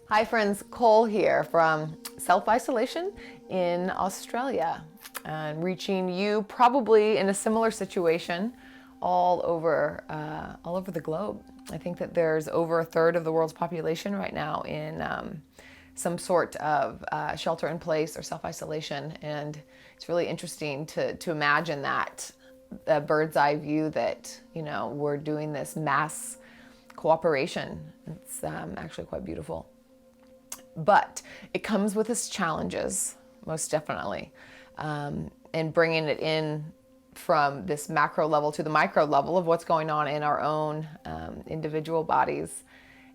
Hi friends, Cole here from Self-Isolation in Australia, and reaching you probably in a similar situation all over the globe. I think that there's over a third of the world's population right now in some sort of shelter in place or self-isolation, and it's really interesting to imagine that a bird's eye view that, you know, we're doing this mass cooperation. It's actually quite beautiful. But it comes with its challenges, most definitely. And bringing it in from this macro level to the micro level of what's going on in our own individual bodies.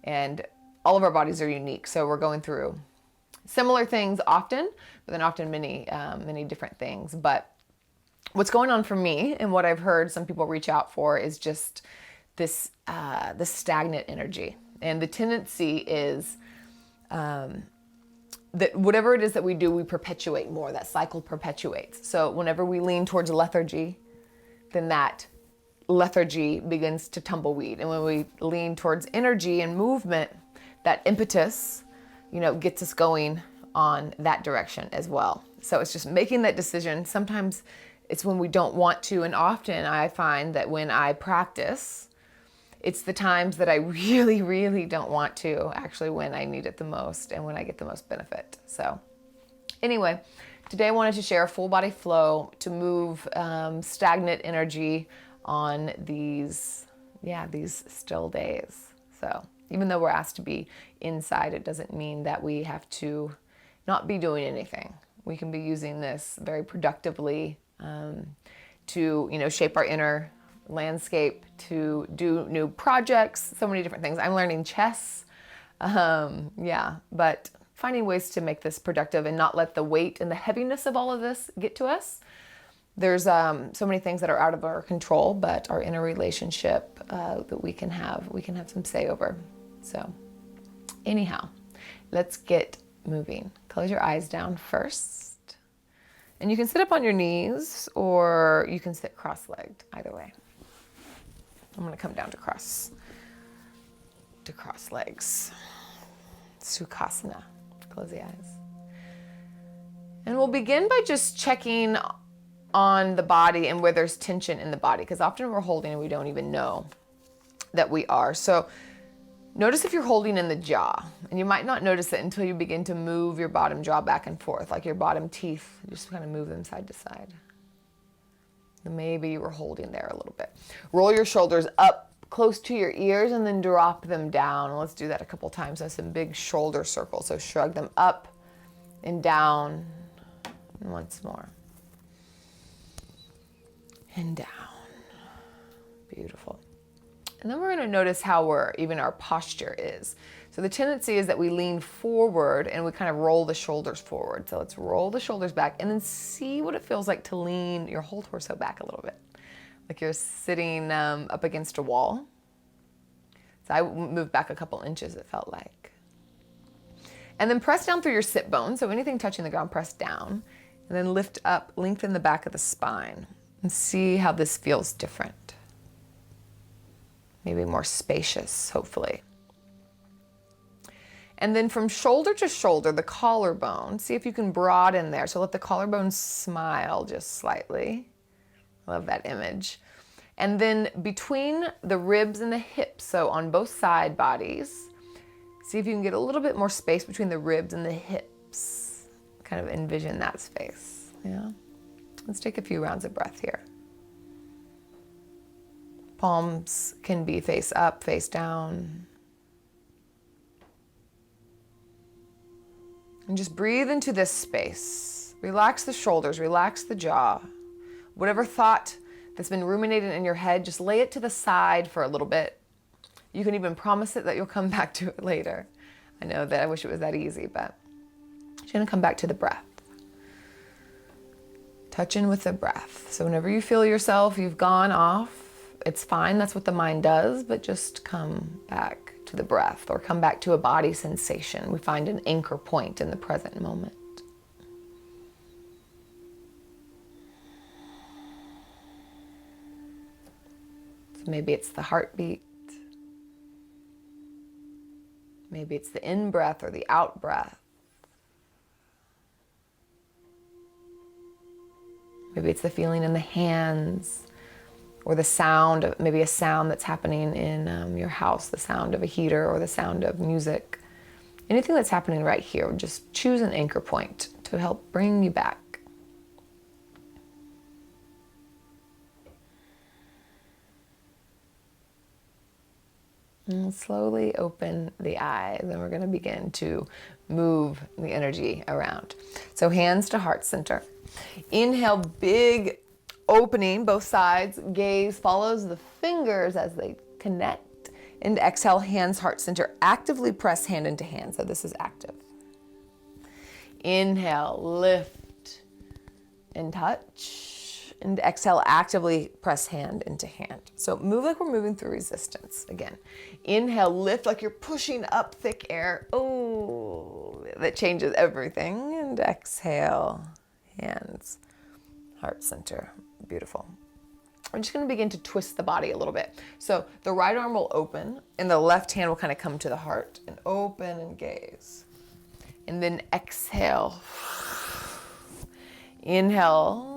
And all of our bodies are unique, so we're going through similar things often, but then often many different things. But what's going on for me, and what I've heard some people reach out for, is just this stagnant energy. And the tendency is that whatever it is that we do, we perpetuate more. That cycle perpetuates. So whenever we lean towards lethargy, then that lethargy begins to tumbleweed. And when we lean towards energy and movement, that impetus, you know, gets us going on that direction as well. So it's just making that decision. Sometimes it's when we don't want to, and often I find that when I practice, it's the times that I really, really don't want to, actually, when I need it the most and when I get the most benefit. So anyway, today I wanted to share a full body flow to move stagnant energy on these still days. So even though we're asked to be inside, it doesn't mean that we have to not be doing anything. We can be using this very productively to, you know, shape our inner landscape, to do new projects, so many different things. I'm learning chess, but finding ways to make this productive and not let the weight and the heaviness of all of this get to us. There's so many things that are out of our control, but our inner relationship that we can have some say over. So anyhow, let's get moving. Close your eyes down first, and you can sit up on your knees or you can sit cross-legged, either way. I'm going to come down to cross legs. Sukhasana. Close the eyes. And we'll begin by just checking on the body and where there's tension in the body, because often we're holding and we don't even know that we are. So notice if you're holding in the jaw, and you might not notice it until you begin to move your bottom jaw back and forth, like your bottom teeth. Just kind of move them side to side. Maybe you were holding there a little bit. Roll your shoulders up close to your ears and then drop them down. Let's do that a couple times. That's some big shoulder circles. So shrug them up and down. And once more. And down. Beautiful. And then we're going to notice how our posture is. So the tendency is that we lean forward and we kind of roll the shoulders forward. So let's roll the shoulders back and then see what it feels like to lean your whole torso back a little bit. Like you're sitting up against a wall. So I moved back a couple inches, it felt like. And then press down through your sit bone. So anything touching the ground, press down. And then lift up, lengthen the back of the spine. And see how this feels different. Maybe more spacious, hopefully. And then from shoulder to shoulder, the collarbone, see if you can broaden there. So let the collarbone smile just slightly. Love that image. And then between the ribs and the hips, so on both side bodies, see if you can get a little bit more space between the ribs and the hips. Kind of envision that space. Yeah. Let's take a few rounds of breath here. Palms can be face up, face down. And just breathe into this space. Relax the shoulders, relax the jaw. Whatever thought that's been ruminating in your head, just lay it to the side for a little bit. You can even promise it that you'll come back to it later. I know that I wish it was that easy, but you're gonna come back to the breath. Touch in with the breath. So whenever you feel yourself, you've gone off, it's fine, that's what the mind does, but just come back to the breath or come back to a body sensation. We find an anchor point in the present moment. So maybe it's the heartbeat. Maybe it's the in-breath or the out-breath. Maybe it's the feeling in the hands or the sound of, maybe a sound that's happening in your house, the sound of a heater or the sound of music. Anything that's happening right here, just choose an anchor point to help bring you back. And slowly open the eyes, and we're going to begin to move the energy around. So hands to heart center. Inhale, big opening, both sides. Gaze follows the fingers as they connect. And exhale, hands, heart center. Actively press hand into hand. So this is active. Inhale, lift and touch. And exhale, actively press hand into hand. So move like we're moving through resistance. Again, inhale, lift like you're pushing up thick air. Oh, that changes everything. And exhale, hands, heart center. Beautiful. We're just going to begin to twist the body a little bit. So the right arm will open and the left hand will kind of come to the heart and open and gaze. And then exhale. Inhale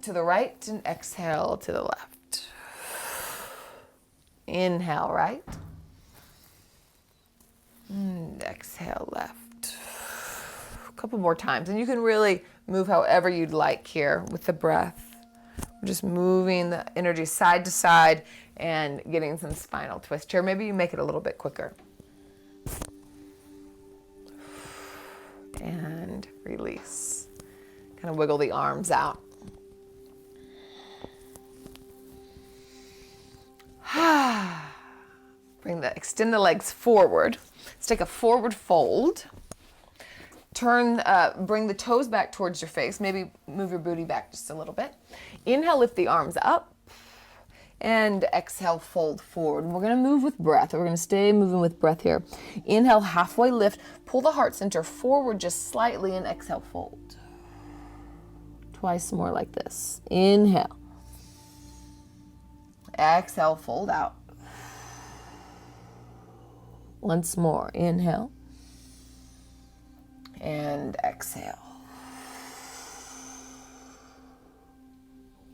to the right and exhale to the left. Inhale right. And exhale left. A couple more times. And you can really move however you'd like here with the breath. We're just moving the energy side to side and getting some spinal twist here. Maybe you make it a little bit quicker. And release. Kind of wiggle the arms out. Extend the legs forward. Let's take a forward fold. Bring the toes back towards your face. Maybe move your booty back just a little bit. Inhale, lift the arms up. And exhale, fold forward. And we're going to move with breath. We're going to stay moving with breath here. Inhale, halfway lift. Pull the heart center forward just slightly and exhale, fold. Twice more like this. Inhale. Exhale, fold out. Once more. Inhale. And exhale.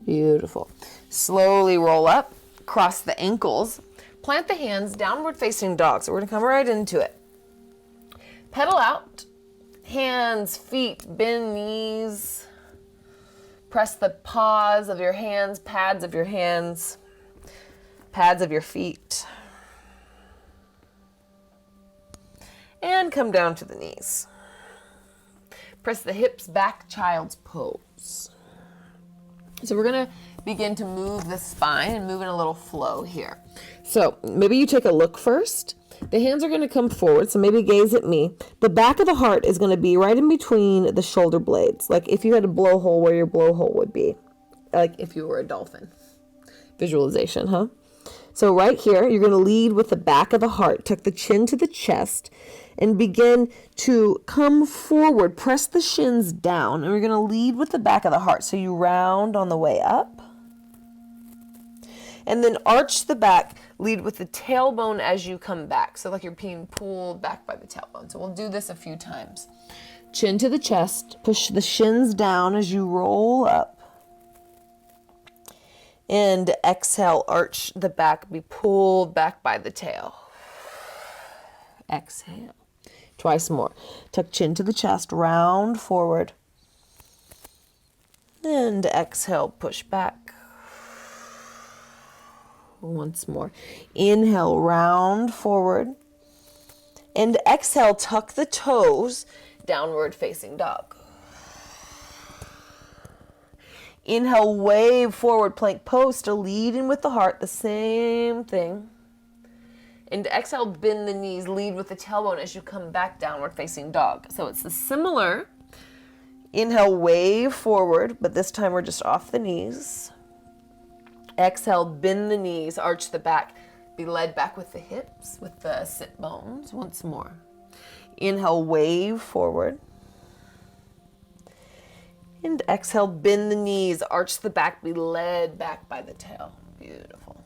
Beautiful. Slowly roll up, cross the ankles, plant the hands, downward facing dog. So we're gonna come right into it. Pedal out, hands, feet, bend knees. Press the paws of your hands, pads of your hands, pads of your feet. And come down to the knees. Press the hips back, child's pose. So we're gonna begin to move the spine and move in a little flow here. So maybe you take a look first. The hands are gonna come forward, so maybe gaze at me. The back of the heart is gonna be right in between the shoulder blades. Like if you had a blowhole, where your blowhole would be. Like if you were a dolphin. Visualization, huh? So right here, you're gonna lead with the back of the heart. Tuck the chin to the chest and begin to come forward. Press the shins down, and we're going to lead with the back of the heart. So you round on the way up. And then arch the back, lead with the tailbone as you come back. So like you're being pulled back by the tailbone. So we'll do this a few times. Chin to the chest, push the shins down as you roll up. And exhale, arch the back, be pulled back by the tail. Exhale. Twice more. Tuck chin to the chest, round forward. And exhale, push back. Once more. Inhale, round forward. And exhale, tuck the toes, downward facing dog. Inhale, wave forward, plank pose, still leading with the heart, the same thing. And exhale, bend the knees, lead with the tailbone as you come back, downward facing dog. So it's the similar. Inhale, wave forward, but this time we're just off the knees. Exhale, bend the knees, arch the back, be led back with the hips, with the sit bones. Once more. Inhale, wave forward. And exhale, bend the knees, arch the back, be led back by the tail. Beautiful.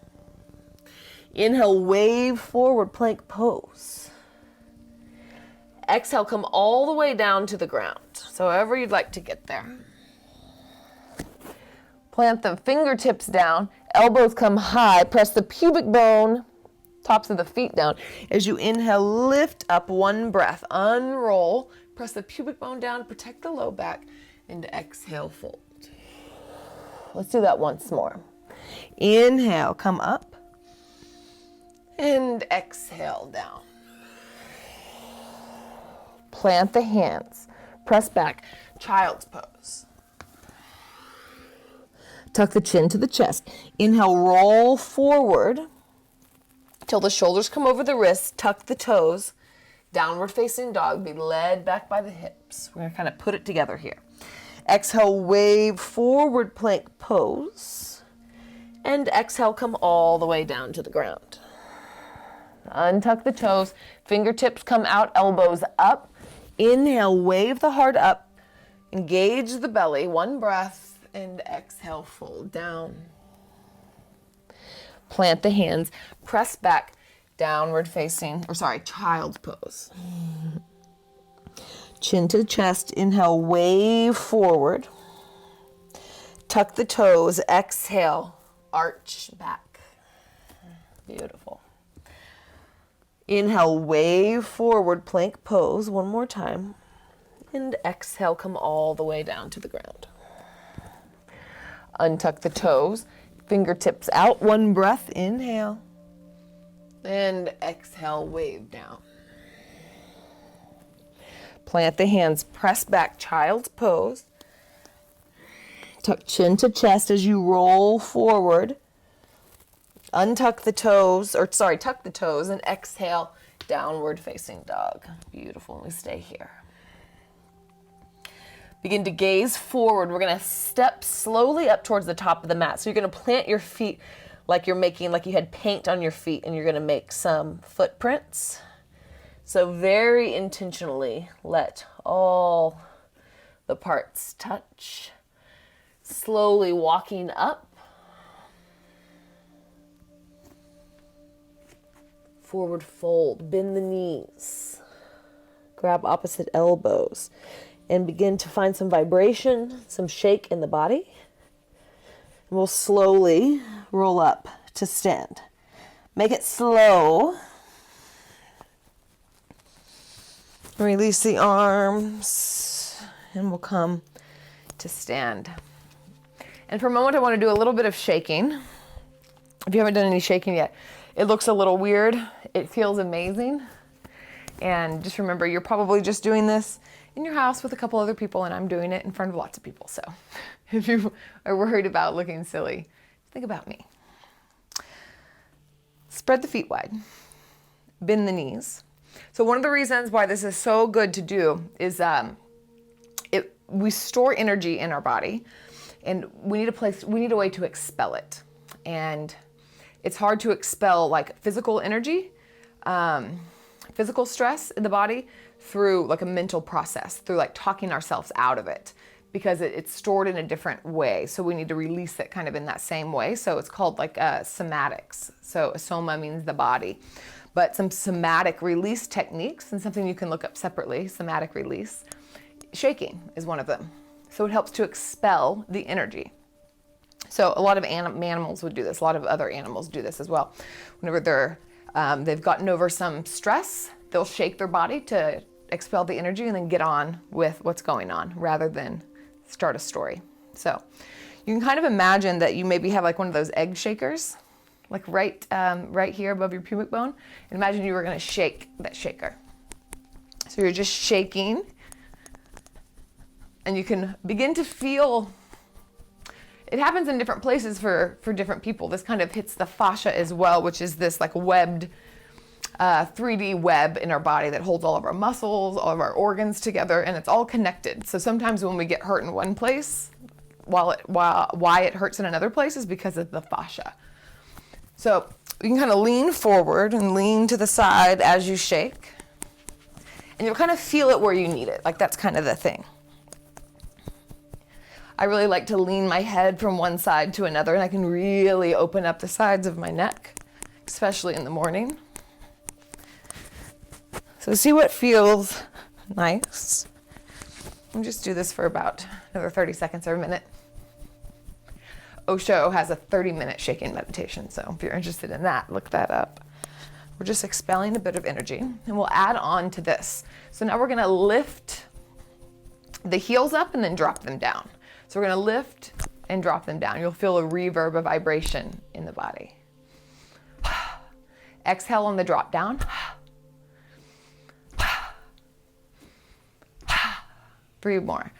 Inhale, wave forward, plank pose. Exhale, come all the way down to the ground. So however you'd like to get there. Plant the fingertips down, elbows come high, press the pubic bone, tops of the feet down. As you inhale, lift up, one breath, unroll, press the pubic bone down, protect the low back, and exhale, fold. Let's do that once more. Inhale, come up, and exhale, down. Plant the hands, press back, child's pose. Tuck the chin to the chest. Inhale, roll forward till the shoulders come over the wrists. Tuck the toes. Downward facing dog. Be led back by the hips. We're going to kind of put it together here. Exhale, wave forward, plank pose. And exhale, come all the way down to the ground. Untuck the toes. Fingertips come out, elbows up. Inhale, wave the heart up. Engage the belly. One breath. And exhale, fold down. Plant the hands, press back, downward facing, child's pose. Chin to the chest, inhale, wave forward. Tuck the toes, exhale, arch back. Beautiful. Inhale, wave forward, plank pose, one more time. And exhale, come all the way down to the ground. Untuck the toes, fingertips out, one breath, inhale. And exhale, wave down. Plant the hands, press back, child's pose. Tuck chin to chest as you roll forward. Tuck the toes, and exhale, downward facing dog. Beautiful, and we stay here. Begin to gaze forward. We're going to step slowly up towards the top of the mat. So you're going to plant your feet like you had paint on your feet, and you're going to make some footprints. So very intentionally let all the parts touch. Slowly walking up. Forward fold. Bend the knees. Grab opposite elbows. And begin to find some vibration, some shake in the body. And we'll slowly roll up to stand. Make it slow. Release the arms, and we'll come to stand. And for a moment, I want to do a little bit of shaking. If you haven't done any shaking yet, it looks a little weird. It feels amazing. And just remember, you're probably just doing this in your house with a couple other people, and I'm doing it in front of lots of people. So if you are worried about looking silly, think about me. Spread the feet wide. Bend the knees. So one of the reasons why this is so good to do is we store energy in our body, and we need a way to expel it. And it's hard to expel like physical energy, physical stress in the body through like a mental process, through like talking ourselves out of it, because it's stored in a different way. So we need to release it kind of in that same way. So it's called like somatics. So soma means the body, but some somatic release techniques, and something you can look up separately, somatic release. Shaking is one of them. So it helps to expel the energy. So a lot of animals would do this. A lot of other animals do this as well. Whenever they've gotten over some stress, they'll shake their body to expel the energy and then get on with what's going on rather than start a story. So you can kind of imagine that you maybe have like one of those egg shakers, like right here above your pubic bone. And imagine you were going to shake that shaker. So you're just shaking, and you can begin to feel. It happens in different places for different people. This kind of hits the fascia as well, which is this like webbed 3D web in our body that holds all of our muscles, all of our organs together, and it's all connected. So sometimes when we get hurt in one place, why it hurts in another place is because of the fascia. So you can kind of lean forward and lean to the side as you shake, and you'll kind of feel it where you need it. Like that's kind of the thing. I really like to lean my head from one side to another, and I can really open up the sides of my neck especially in the morning. So see what feels nice. And just do this for about another 30 seconds or a minute. Osho has a 30-minute shaking meditation, so if you're interested in that, look that up. We're just expelling a bit of energy, and we'll add on to this. So now we're gonna lift the heels up and then drop them down. So we're gonna lift and drop them down. You'll feel a reverb, a vibration in the body. Exhale on the drop down. Breathe more.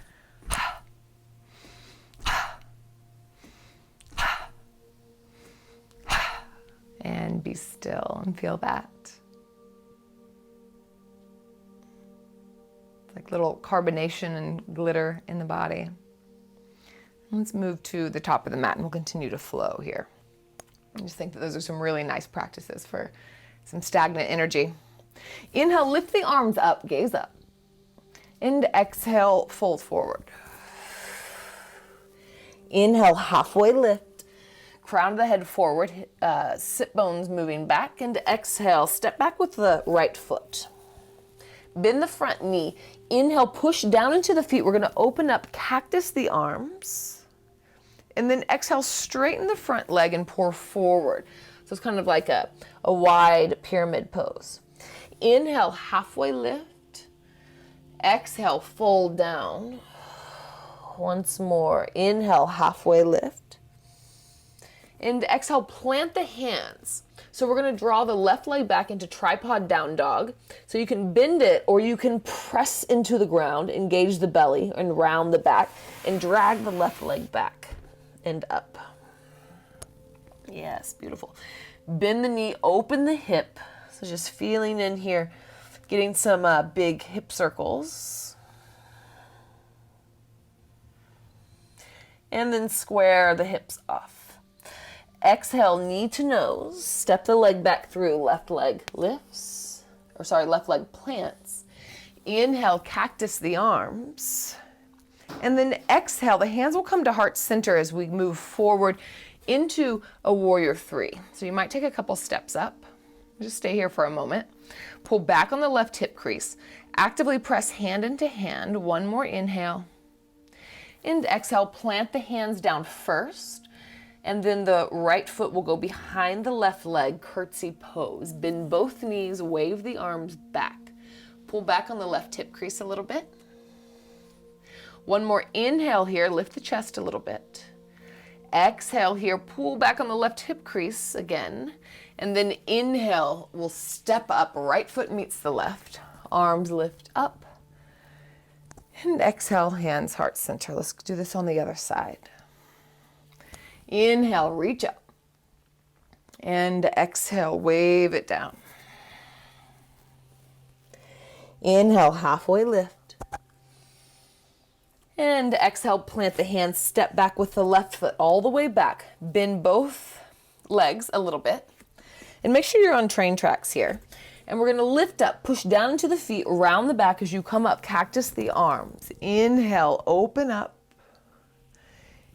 And be still and feel that. It's like little carbonation and glitter in the body. Let's move to the top of the mat and we'll continue to flow here. I just think that those are some really nice practices for some stagnant energy. Inhale, lift the arms up, gaze up. And exhale, fold forward. Inhale, halfway lift. Crown of the head forward, sit bones moving back. And exhale, step back with the right foot. Bend the front knee. Inhale, push down into the feet. We're gonna open up, cactus the arms. And then exhale, straighten the front leg and pour forward. So it's kind of like a wide pyramid pose. Inhale, halfway lift. Exhale, fold down. Once more. Inhale, halfway lift. And exhale, plant the hands. So we're gonna draw the left leg back into tripod down dog. So you can bend it or you can press into the ground, engage the belly and round the back and drag the left leg back and up. Yes, beautiful. Bend the knee, open the hip. So just feeling in here, getting some big hip circles. And then square the hips off. Exhale, knee to nose. Step the leg back through, left leg lifts. Left leg plants. Inhale, cactus the arms. And then exhale, the hands will come to heart center as we move forward into a warrior three. So you might take a couple steps up. Just stay here for a moment. Pull back on the left hip crease. Actively press hand into hand. One more inhale. And exhale, plant the hands down first. And then the right foot will go behind the left leg, curtsy pose. Bend both knees, wave the arms back. Pull back on the left hip crease a little bit. One more inhale here, lift the chest a little bit. Exhale here, pull back on the left hip crease again. And then inhale, we'll step up, right foot meets the left. Arms lift up. And exhale, hands heart center. Let's do this on the other side. Inhale, reach up. And exhale, wave it down. Inhale, halfway lift. And exhale, plant the hands, step back with the left foot all the way back. Bend both legs a little bit. And make sure you're on train tracks here. And we're gonna lift up, push down into the feet, round the back as you come up, cactus the arms. Inhale, open up.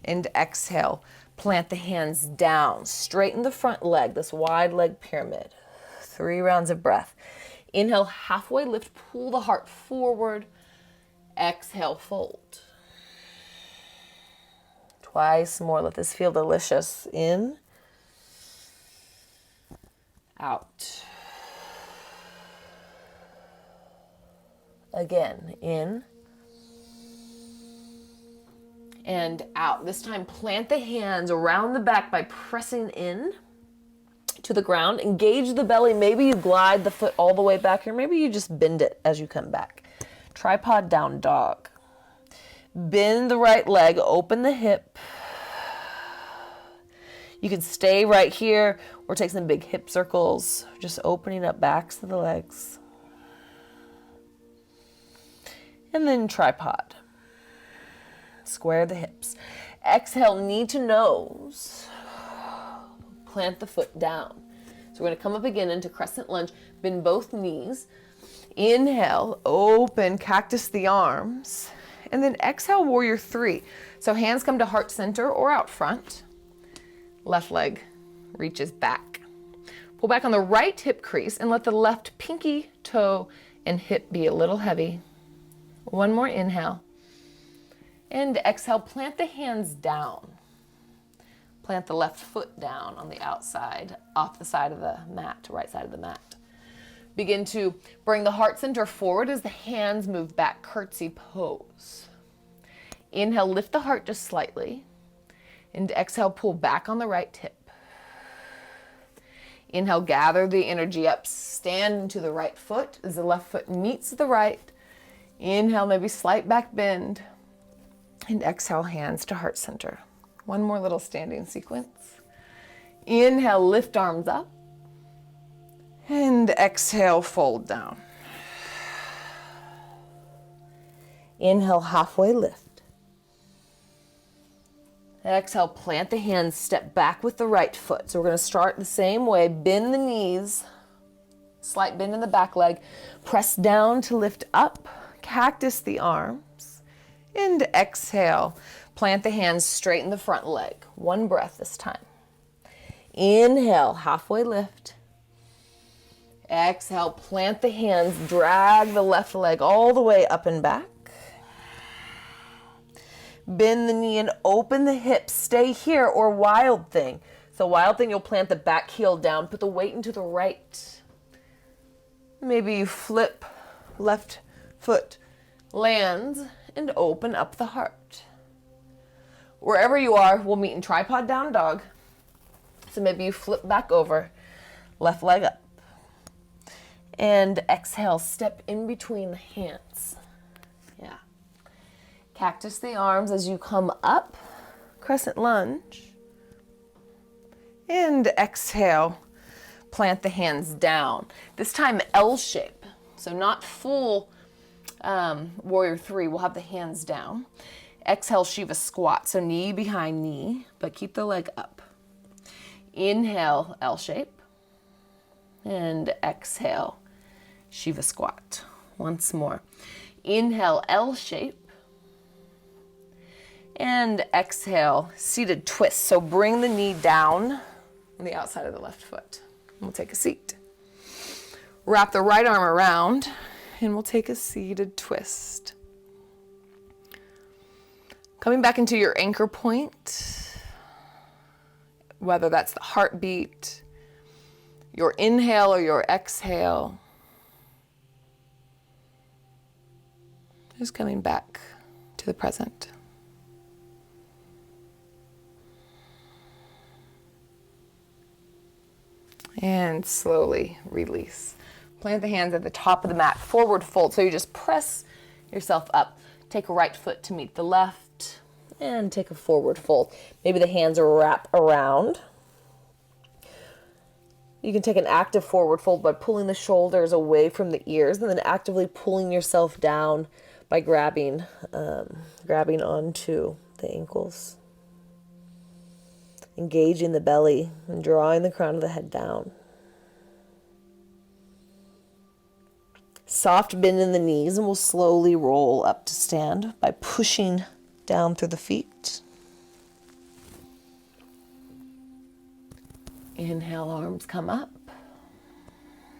And exhale, plant the hands down. Straighten the front leg, this wide leg pyramid. 3 rounds of breath. Inhale, halfway lift, pull the heart forward. Exhale, fold. Twice more, let this feel delicious. In. Out. Again, in. And out. This time, plant the hands around the back by pressing in to the ground. Engage the belly. Maybe you glide the foot all the way back, or maybe you just bend it as you come back. Tripod down dog. Bend the right leg, open the hip. You can stay right here or take some big hip circles, just opening up backs of the legs. And then tripod. Square the hips. Exhale, knee to nose. Plant the foot down. So we're going to come up again into Crescent Lunge. Bend both knees. Inhale, open, cactus the arms. And then exhale, warrior three. So hands come to heart center or out front. Left leg reaches back. Pull back on the right hip crease and let the left pinky toe and hip be a little heavy. One more inhale. And exhale, plant the hands down. Plant the left foot down on the outside, off the side of the mat, right side of the mat. Begin to bring the heart center forward as the hands move back, curtsy pose. Inhale, lift the heart just slightly. And exhale, pull back on the right hip. Inhale, gather the energy up, stand into the right foot as the left foot meets the right. Inhale, maybe slight back bend. And exhale, hands to heart center. One more little standing sequence. Inhale, lift arms up. And exhale, fold down. Inhale, halfway lift. Exhale, plant the hands, step back with the right foot. So we're going to start the same way. Bend the knees, slight bend in the back leg. Press down to lift up. Cactus the arms. And exhale, plant the hands, straighten the front leg. One breath this time. Inhale, halfway lift. Exhale, plant the hands, drag the left leg all the way up and back. Bend the knee and open the hips. Stay here or wild thing. So wild thing, you'll plant the back heel down, put the weight into the right. Maybe you flip left foot, lands, and open up the heart. Wherever you are, we'll meet in tripod down dog. So maybe you flip back over, left leg up. And exhale, step in between the hands. Yeah. Cactus the arms as you come up, crescent lunge. And exhale, plant the hands down. This time L shape, so not full warrior three. We'll have the hands down. Exhale, Shiva squat, so knee behind knee, but keep the leg up. Inhale, L shape. And exhale, Shiva squat. Once more. Inhale, L shape. And exhale, seated twist. So bring the knee down on the outside of the left foot. We'll take a seat. Wrap the right arm around and we'll take a seated twist. Coming back into your anchor point, whether that's the heartbeat, your inhale or your exhale. Just coming back to the present. And slowly release. Plant the hands at the top of the mat, forward fold. So you just press yourself up. Take a right foot to meet the left and take a forward fold. Maybe the hands are wrap around. You can take an active forward fold by pulling the shoulders away from the ears and then actively pulling yourself down by grabbing onto the ankles. Engaging the belly and drawing the crown of the head down. Soft bend in the knees and we'll slowly roll up to stand by pushing down through the feet. Inhale, arms come up.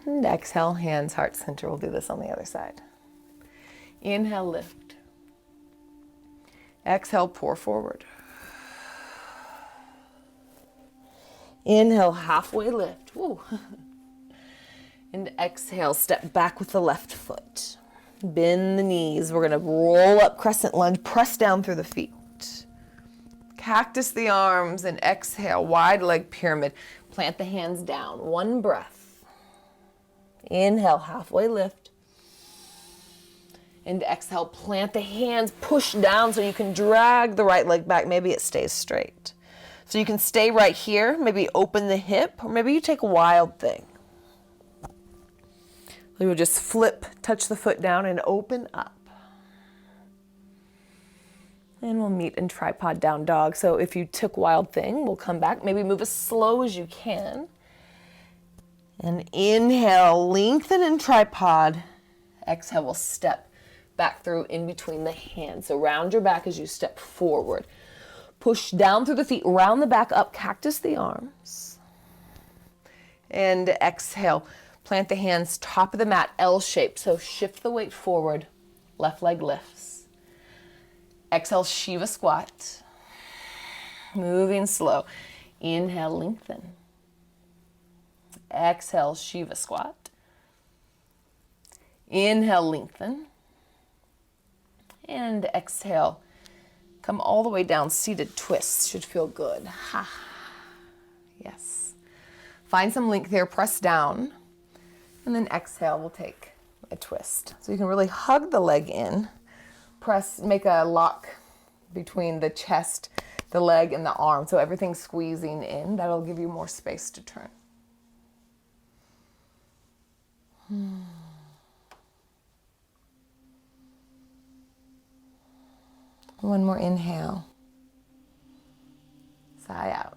And exhale, hands, heart center. We'll do this on the other side. Inhale, lift. Exhale, pour forward. Inhale, halfway lift. Woo. And exhale, step back with the left foot. Bend the knees. We're going to roll up crescent lunge, press down through the feet. Cactus the arms and exhale, wide leg pyramid. Plant the hands down. One breath. Inhale, halfway lift. And exhale, plant the hands, push down so you can drag the right leg back. Maybe it stays straight. So you can stay right here, maybe open the hip, or maybe you take a wild thing. We will just flip, touch the foot down and open up. And we'll meet in tripod down dog. So if you took wild thing, we'll come back, maybe move as slow as you can. And inhale, lengthen in tripod. Exhale, we'll step back through in between the hands. So round your back as you step forward. Push down through the feet, round the back up, cactus the arms. And exhale, plant the hands top of the mat, L shape. So shift the weight forward, left leg lifts. Exhale, Shiva squat. Moving slow. Inhale, lengthen. Exhale, Shiva squat. Inhale, lengthen. And exhale, come all the way down, seated twist. Should feel good. Ha. Yes. Find some length there, press down. And then exhale, we'll take a twist. So you can really hug the leg in. Press, make a lock between the chest, the leg, and the arm. So everything's squeezing in. That'll give you more space to turn. One more inhale. Sigh out.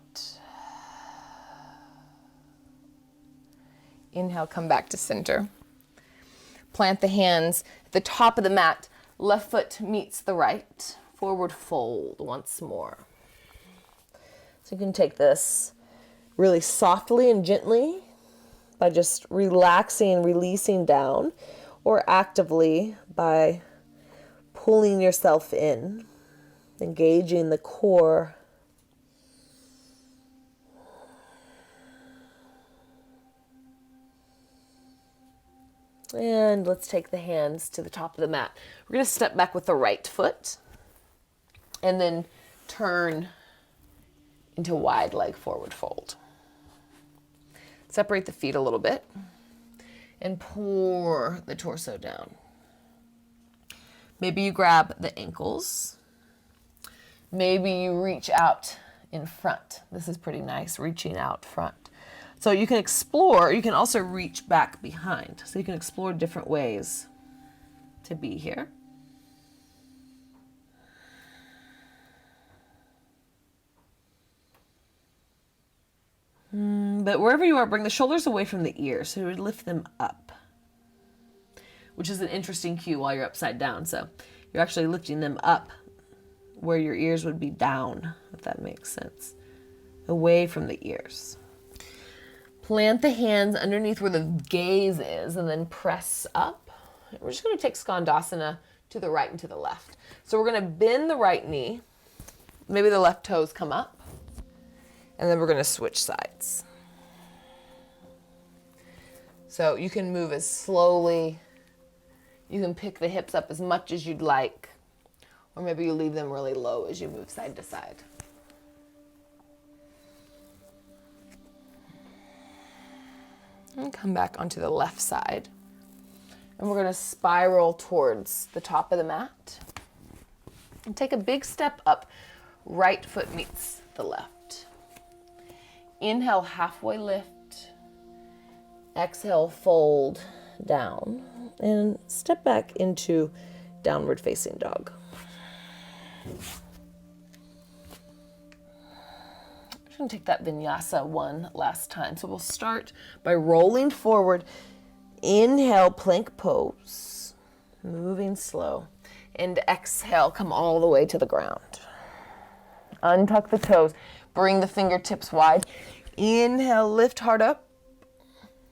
Inhale, come back to center. Plant the hands at the top of the mat. Left foot meets the right. Forward fold once more. So you can take this really softly and gently by just relaxing, releasing down, or actively by pulling yourself in, engaging the core. And let's take the hands to the top of the mat. We're going to step back with the right foot and then turn into wide leg forward fold. Separate the feet a little bit and pour the torso down. Maybe you grab the ankles. Maybe you reach out in front. This is pretty nice, reaching out front. So you can explore, you can also reach back behind. So you can explore different ways to be here. But wherever you are, bring the shoulders away from the ears. So you would lift them up, which is an interesting cue while you're upside down. So you're actually lifting them up where your ears would be down, if that makes sense. Away from the ears. Plant the hands underneath where the gaze is and then press up. We're just going to take Skandasana to the right and to the left. So we're going to bend the right knee. Maybe the left toes come up. And then we're going to switch sides. So you can move as slowly. You can pick the hips up as much as you'd like. Or maybe you leave them really low as you move side to side. And come back onto the left side. And we're going to spiral towards the top of the mat. And take a big step up. Right foot meets the left. Inhale, halfway lift. Exhale, fold down. And step back into downward facing dog. I'm going to take that vinyasa one last time. So we'll start by rolling forward. Inhale, plank pose. Moving slow. And exhale, come all the way to the ground. Untuck the toes. Bring the fingertips wide. Inhale, lift hard up.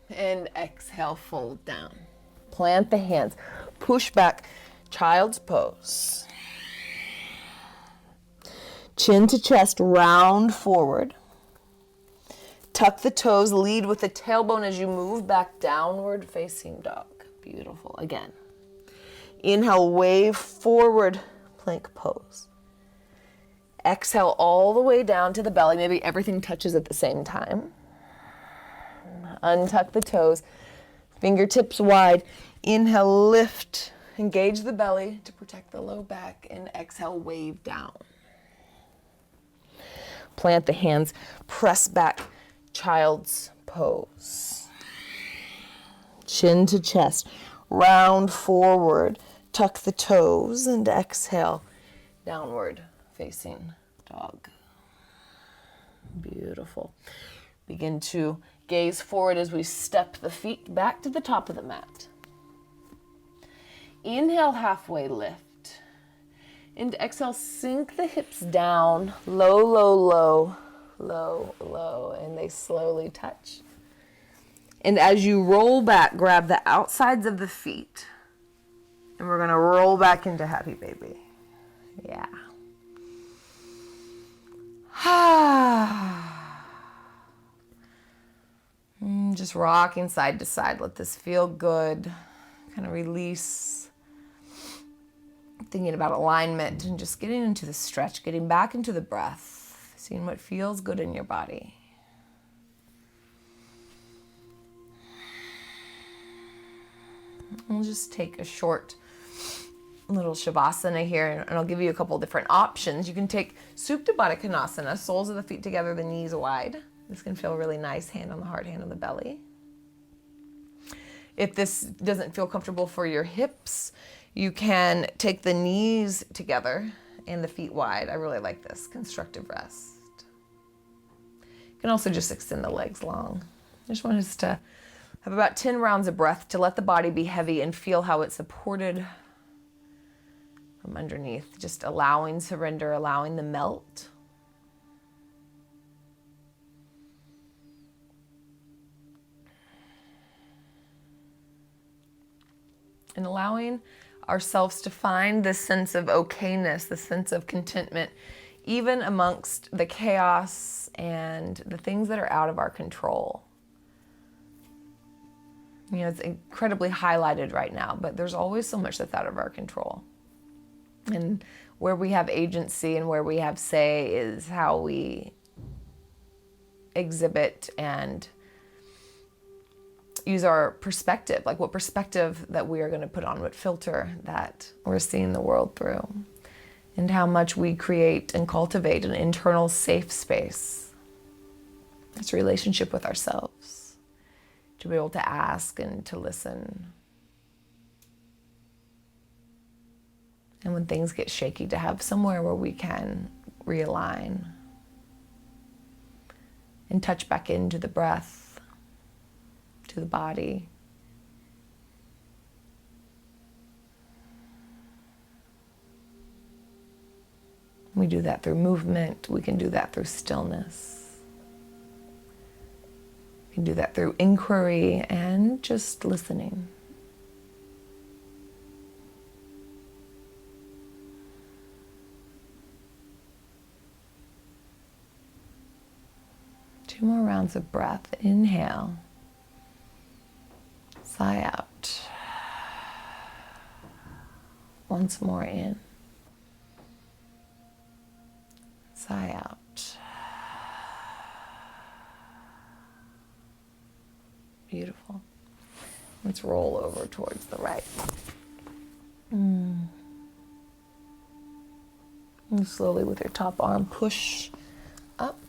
And exhale, fold down. Plant the hands. Push back. Child's pose. Chin to chest, round forward. Tuck the toes, lead with the tailbone as you move back, downward facing dog. Beautiful. Again. Inhale, wave forward, plank pose. Exhale all the way down to the belly. Maybe everything touches at the same time. Untuck the toes, fingertips wide. Inhale, lift, engage the belly to protect the low back, and exhale, wave down. Plant the hands, press back, child's pose. Chin to chest, round forward, tuck the toes, and exhale, downward facing dog. Beautiful. Begin to gaze forward as we step the feet back to the top of the mat. Inhale, halfway lift. And exhale, sink the hips down, low, low, low, low, low, and they slowly touch. And as you roll back, grab the outsides of the feet. And we're going to roll back into happy baby. Yeah. Just rocking side to side. Let this feel good. Kind of release. Thinking about alignment and just getting into the stretch, getting back into the breath, seeing what feels good in your body. We'll just take a short little Shavasana here, and I'll give you a couple different options. You can take Supta Baddha Konasana, soles of the feet together, the knees wide. This can feel really nice, hand on the heart, hand on the belly. If this doesn't feel comfortable for your hips, you can take the knees together and the feet wide. I really like this, constructive rest. You can also just extend the legs long. I just want us to have about 10 rounds of breath to let the body be heavy and feel how it's supported from underneath. Just allowing surrender, allowing the melt. And allowing ourselves to find this sense of okayness, the sense of contentment, even amongst the chaos and the things that are out of our control. You know, it's incredibly highlighted right now, but there's always so much that's out of our control. And where we have agency and where we have say is how we exhibit and use our perspective, like what perspective that we are going to put on, what filter that we're seeing the world through, and how much we create and cultivate an internal safe space. It's a relationship with ourselves, to be able to ask and to listen. And when things get shaky, to have somewhere where we can realign and touch back into the breath, to the body. We do that through movement. We can do that through stillness. We can do that through inquiry and just listening. Two more rounds of breath. Inhale. Sigh out. Once more in. Sigh out. Beautiful. Let's roll over towards the right. And slowly with your top arm, push up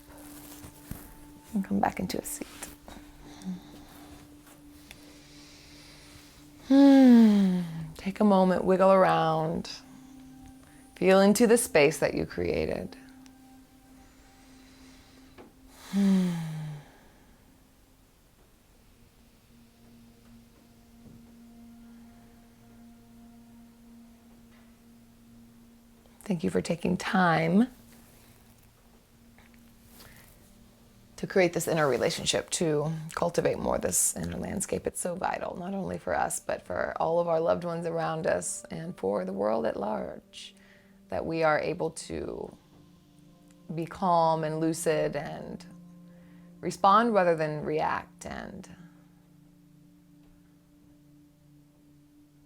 and come back into a seat. Take a moment, wiggle around, feel into the space that you created. Thank you for taking time to create this inner relationship, to cultivate more this inner landscape. It's so vital, not only for us, but for all of our loved ones around us and for the world at large, that we are able to be calm and lucid and respond rather than react. And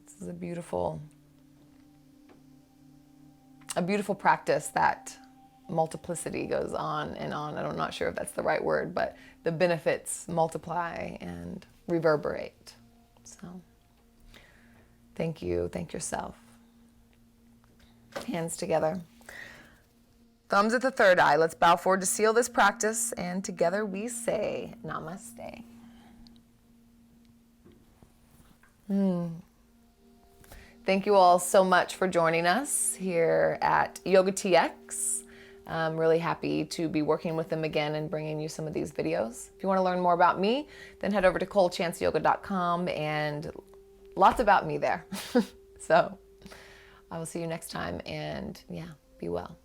this is a beautiful practice that multiplicity goes on and on. I'm not sure if that's the right word, but the benefits multiply and reverberate. So thank you. Thank yourself. Hands together. Thumbs at the third eye. Let's bow forward to seal this practice, and together we say namaste. Thank you all so much for joining us here at YOGATX. I'm really happy to be working with them again and bringing you some of these videos. If you want to learn more about me, then head over to ColeChanceYoga.com, and lots about me there. So I will see you next time, and yeah, be well.